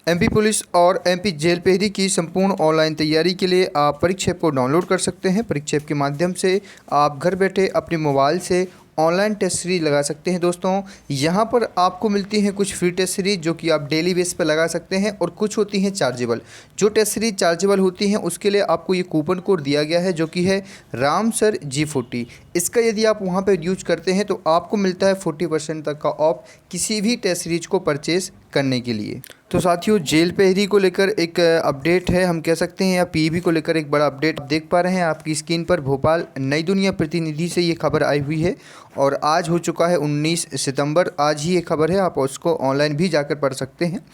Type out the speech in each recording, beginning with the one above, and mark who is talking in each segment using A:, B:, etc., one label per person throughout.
A: MP police और MP jail पेहरी की संपूर्ण ऑनलाइन तैयारी के लिए आप परीक्षा ऐप को डाउनलोड कर सकते हैं। परीक्षा ऐप के माध्यम से आप घर बैठे अपने मोबाइल से ऑनलाइन टेस्ट सीरीज लगा सकते हैं। दोस्तों, यहाँ पर आपको मिलती हैं कुछ फ्री टेस्ट सीरीज जो कि आप डेली बेस पर लगा सकते हैं और कुछ होती हैं चार्जेबल। जो टेस्ट सीरीज चार्जेबल होती हैं उसके लिए आपको ये कूपन कोड दिया गया है जो कि है राम सर G40। इसका यदि आप वहाँ पर यूज करते हैं तो आपको मिलता है 40% तक का ऑफ किसी भी टेस्ट सीरीज को परचेज़ करने के लिए। तो साथियों, जेल पेहरी को लेकर एक अपडेट है, हम कह सकते हैं, या पीईबी को लेकर एक बड़ा अपडेट देख पा रहे हैं आपकी स्क्रीन पर। भोपाल नई दुनिया प्रतिनिधि से ये खबर आई हुई है और आज हो चुका है 19 सितंबर। आज ही ये खबर है, आप उसको ऑनलाइन भी जाकर पढ़ सकते हैं।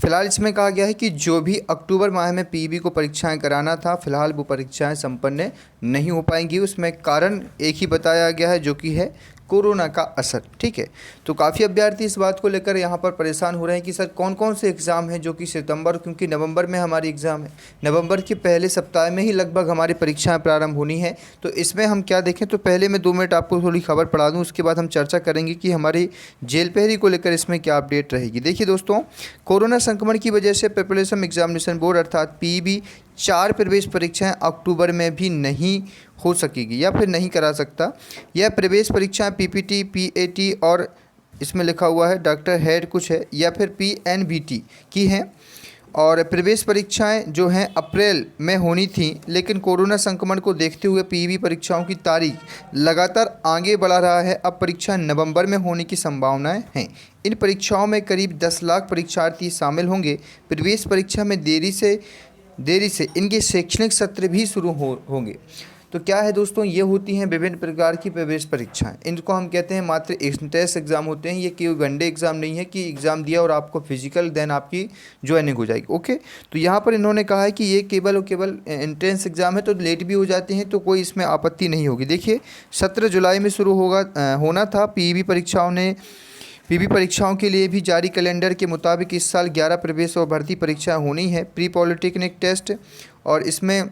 A: फिलहाल इसमें कहा गया है कि जो भी अक्टूबर माह में पीईबी को परीक्षाएं कराना था, फिलहाल वो परीक्षाएं संपन्न नहीं हो पाएंगी। उसमें कारण एक ही बताया गया है जो कि है कोरोना का असर। ठीक है, तो काफ़ी अभ्यर्थी इस बात को लेकर यहाँ पर परेशान हो रहे हैं कि सर कौन कौन से एग्ज़ाम हैं जो कि सितंबर, क्योंकि नवंबर में हमारी एग्ज़ाम है, नवंबर के पहले सप्ताह में ही लगभग हमारी परीक्षाएं प्रारंभ होनी है। तो इसमें हम क्या देखें, तो पहले मैं 2 मिनट आपको थोड़ी खबर पढ़ा दूँ, उसके बाद हम चर्चा करेंगे कि हमारी जेल पेहरी को लेकर इसमें क्या अपडेट रहेगी। देखिए दोस्तों, कोरोना संक्रमण की वजह से प्रिपरेशन एग्जामिनेशन बोर्ड अर्थात पीईबी 4 प्रवेश परीक्षाएं अक्टूबर में भी नहीं हो सकेगी या फिर नहीं करा सकता। यह प्रवेश परीक्षाएं पीपीटी, पीएटी और इसमें लिखा हुआ है डॉक्टर हेड कुछ है या फिर पीएनबीटी की हैं। और प्रवेश परीक्षाएं जो हैं अप्रैल में होनी थी, लेकिन कोरोना संक्रमण को देखते हुए पीईबी परीक्षाओं की तारीख लगातार आगे बढ़ा रहा है। अब परीक्षा नवंबर में होने की संभावनाएं हैं। इन परीक्षाओं में करीब 10 लाख परीक्षार्थी शामिल होंगे। प्रवेश परीक्षा में देरी से इनके शैक्षणिक सत्र भी शुरू होंगे। तो क्या है दोस्तों, ये होती हैं विभिन्न प्रकार की प्रवेश परीक्षाएं। इनको हम कहते हैं मात्र एंट्रेंस एग्ज़ाम होते हैं। ये केवल वनडे एग्ज़ाम नहीं है कि एग्ज़ाम दिया और आपको फिजिकल देन आपकी ज्वाइनिंग हो जाएगी। ओके, तो यहाँ पर इन्होंने कहा है कि ये केवल और केवल एंट्रेंस एग्ज़ाम है, तो लेट भी हो जाते हैं तो कोई इसमें आपत्ति नहीं होगी। देखिए, 17 जुलाई में शुरू होना था। पीबी परीक्षाओं के लिए भी जारी कैलेंडर के मुताबिक इस साल 11 प्रवेश और भर्ती परीक्षाएं होनी है। प्री पॉलिटेक्निक टेस्ट और इसमें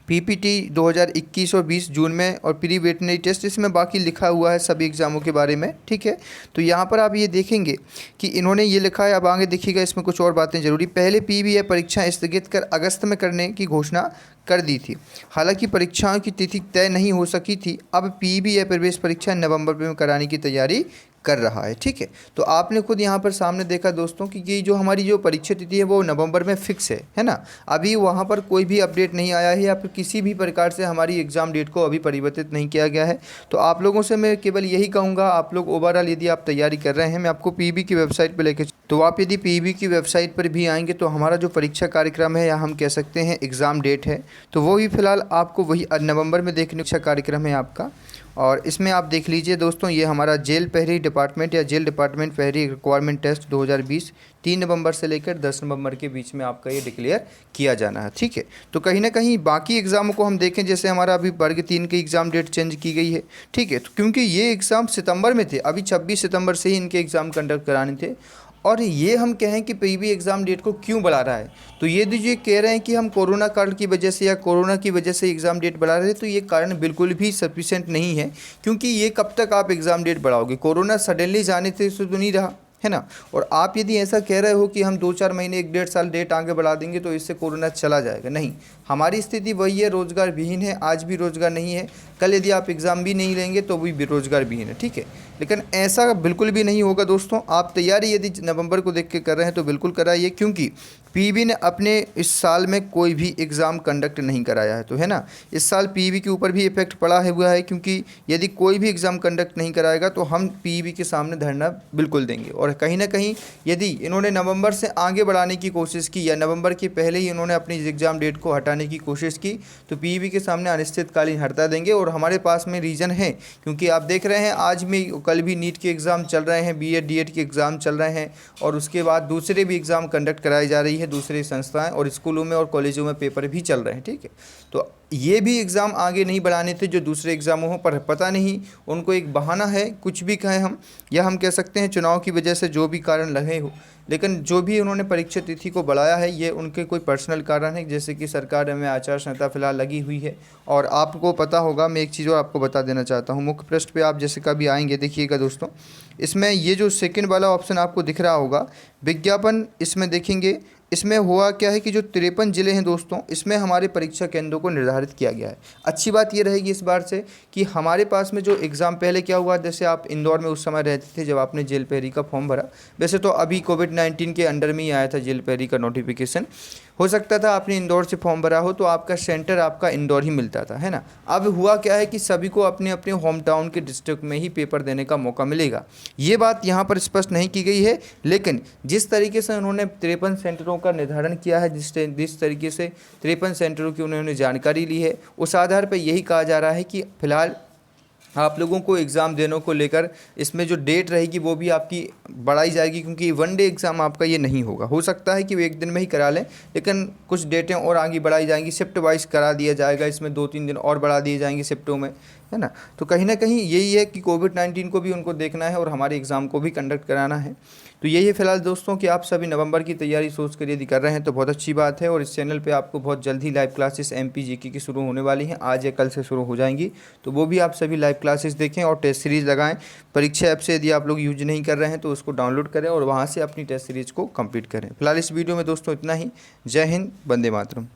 A: पीपीटी 2021 और 20 जून में और प्री वेटनरी टेस्ट, इसमें बाकी लिखा हुआ है सभी एग्ज़ामों के बारे में। ठीक है, तो यहाँ पर आप ये देखेंगे कि इन्होंने ये लिखा है। अब आगे देखिएगा, इसमें कुछ और बातें जरूरी। पहले पीबी यह परीक्षाएं स्थगित कर अगस्त में करने की घोषणा कर दी थी। हालांकि परीक्षाओं की तिथि तय नहीं हो सकी थी। अब पीबी यह प्रवेश परीक्षा नवंबर में कराने की तैयारी कर रहा है। ठीक है, तो आपने खुद यहाँ पर सामने देखा दोस्तों कि ये जो हमारी जो परीक्षा तिथि है वो नवंबर में फिक्स है ना। अभी वहाँ पर कोई भी अपडेट नहीं आया है या फिर किसी भी प्रकार से हमारी एग्ज़ाम डेट को अभी परिवर्तित नहीं किया गया है। तो आप लोगों से मैं केवल यही कहूँगा, आप लोग ओवरऑल यदि आप तैयारी कर रहे हैं, मैं आपको पीईबी की वेबसाइट पर लेके, तो आप यदि पीईबी की वेबसाइट पर भी आएंगे तो हमारा जो परीक्षा कार्यक्रम है या हम कह सकते हैं एग्ज़ाम डेट है, तो वो भी फिलहाल आपको वही नवंबर में देखने का कार्यक्रम है आपका। और इसमें आप देख लीजिए दोस्तों, ये हमारा जेल पेहरी डिपार्टमेंट या जेल डिपार्टमेंट पेहरी रिक्वायरमेंट टेस्ट 2020 3 नवंबर से लेकर 10 नवंबर के बीच में आपका ये डिक्लेयर किया जाना है। ठीक है, तो कहीं ना कहीं बाकी एग्ज़ामों को हम देखें, जैसे हमारा अभी वर्ग 3 की एग्ज़ाम डेट चेंज की गई है। ठीक है, तो क्योंकि ये एग्ज़ाम सितंबर में थे, अभी 26 सितंबर से ही इनके एग्ज़ाम कंडक्ट कराने थे। और ये हम कहें कि पीईबी एग्ज़ाम डेट को क्यों बढ़ा रहा है, तो ये जो कह रहे हैं कि हम कोरोना काल की वजह से या कोरोना की वजह से एग्ज़ाम डेट बढ़ा रहे हैं, तो ये कारण बिल्कुल भी सफिशेंट नहीं है। क्योंकि ये कब तक आप एग्ज़ाम डेट बढ़ाओगे, कोरोना सडनली जाने से तो नहीं रहा है ना। और आप यदि ऐसा कह रहे हो कि हम 2-4 महीने 1-1.5 साल डेट आगे बढ़ा देंगे तो इससे कोरोना चला जाएगा, नहीं। हमारी स्थिति वही है, रोज़गार विहीन है, आज भी रोज़गार नहीं है। कल यदि आप एग्ज़ाम भी नहीं लेंगे तो भी बेरोज़गार विहीन है। ठीक है, लेकिन ऐसा बिल्कुल भी नहीं होगा दोस्तों। आप तैयारी यदि नवंबर को देख के कर रहे हैं तो बिल्कुल कराइए, क्योंकि पीईबी ने अपने इस साल में कोई भी एग्ज़ाम कंडक्ट नहीं कराया है, तो है ना। इस साल पीईबी के ऊपर भी इफेक्ट पड़ा हुआ है, क्योंकि यदि कोई भी एग्ज़ाम कंडक्ट नहीं कराएगा तो हम पीईबी के सामने धरना बिल्कुल देंगे। और कहीं ना कहीं यदि इन्होंने नवंबर से आगे बढ़ाने की कोशिश की या नवंबर के पहले ही इन्होंने अपनी एग्ज़ाम डेट को हटाने की कोशिश की, तो पीईबी के सामने अनिश्चितकालीन हड़ताल देंगे। और हमारे पास में रीज़न है, क्योंकि आप देख रहे हैं आज में कल भी नीट के एग्ज़ाम चल रहे हैं, बीएड डीएड के एग्ज़ाम चल रहे हैं, और उसके बाद दूसरे भी एग्ज़ाम कंडक्ट कराई जा रही है, दूसरे संस्थाएं और स्कूलों में और कॉलेजों में पेपर भी चल रहे हैं। ठीक है, तो ये भी एग्ज़ाम आगे नहीं बढ़ाने थे जो दूसरे एग्ज़ामों पर, पता नहीं उनको एक बहाना है, कुछ भी कहें हम, या हम कह सकते हैं चुनाव की वजह से जो भी कारण लगे हो, लेकिन जो भी उन्होंने परीक्षा तिथि को बढ़ाया है ये उनके कोई पर्सनल कारण है, जैसे कि सरकार में आचार संहिता फिलहाल लगी हुई है। और आपको पता होगा, मैं एक चीज़ और आपको बता देना चाहता हूँ, मुख्य पृष्ठ पे आप जैसे कभी आएंगे देखिएगा दोस्तों, इसमें ये जो सेकंड वाला ऑप्शन आपको दिख रहा होगा विज्ञापन, इसमें देखेंगे इसमें हुआ क्या है कि जो 53 ज़िले हैं दोस्तों, इसमें हमारे परीक्षा केंद्रों को निर्धारित किया गया है। अच्छी बात ये रहेगी इस बार से कि हमारे पास में जो एग्ज़ाम पहले क्या हुआ, जैसे आप इंदौर में उस समय रहते थे जब आपने जेल पहरी का फॉर्म भरा, वैसे तो अभी कोविड-19 के अंडर में ही आया था जेल पहरी का नोटिफिकेशन, हो सकता था आपने इंदौर से फॉर्म भरा हो तो आपका सेंटर आपका इंदौर ही मिलता था, है ना। अब हुआ क्या है कि सभी को अपने अपने होम टाउन के डिस्ट्रिक्ट में ही पेपर देने का मौका मिलेगा। ये बात यहाँ पर स्पष्ट नहीं की गई है, लेकिन जिस तरीके से उन्होंने 53 सेंटरों का निर्धारण किया है, जिस तरीके से 53 सेंटरों की उन्होंने जानकारी ली है, उस आधार पर यही कहा जा रहा है कि फिलहाल आप लोगों को एग्ज़ाम देने को लेकर इसमें जो डेट रहेगी वो भी आपकी बढ़ाई जाएगी, क्योंकि वन डे एग्ज़ाम आपका ये नहीं होगा। हो सकता है कि वो एक दिन में ही करा लें, लेकिन कुछ डेटें और आगे बढ़ाई जाएंगी, शिफ्ट वाइज करा दिया जाएगा, इसमें 2-3 दिन और बढ़ा दिए जाएंगे शिफ्टों में, है ना। तो कहीं ना कहीं यही है कि कोविड-19 को भी उनको देखना है और हमारे एग्ज़ाम को भी कंडक्ट कराना है। तो यही है फिलहाल दोस्तों कि आप सभी नवंबर की तैयारी सोच कर यदि कर रहे हैं तो बहुत अच्छी बात है। और इस चैनल पे आपको बहुत जल्द ही लाइव क्लासेस एमपी जीके की शुरू होने वाली हैं, आज या कल से शुरू हो जाएंगी, तो वो भी आप सभी लाइव क्लासेस देखें और टेस्ट सीरीज़ लगाएं। परीक्षा ऐप से यदि आप लोग यूज नहीं कर रहे हैं तो उसको डाउनलोड करें और वहाँ से अपनी टेस्ट सीरीज़ को कंप्लीट करें। फिलहाल इस वीडियो में दोस्तों इतना ही। जय हिंद, वंदे मातरम।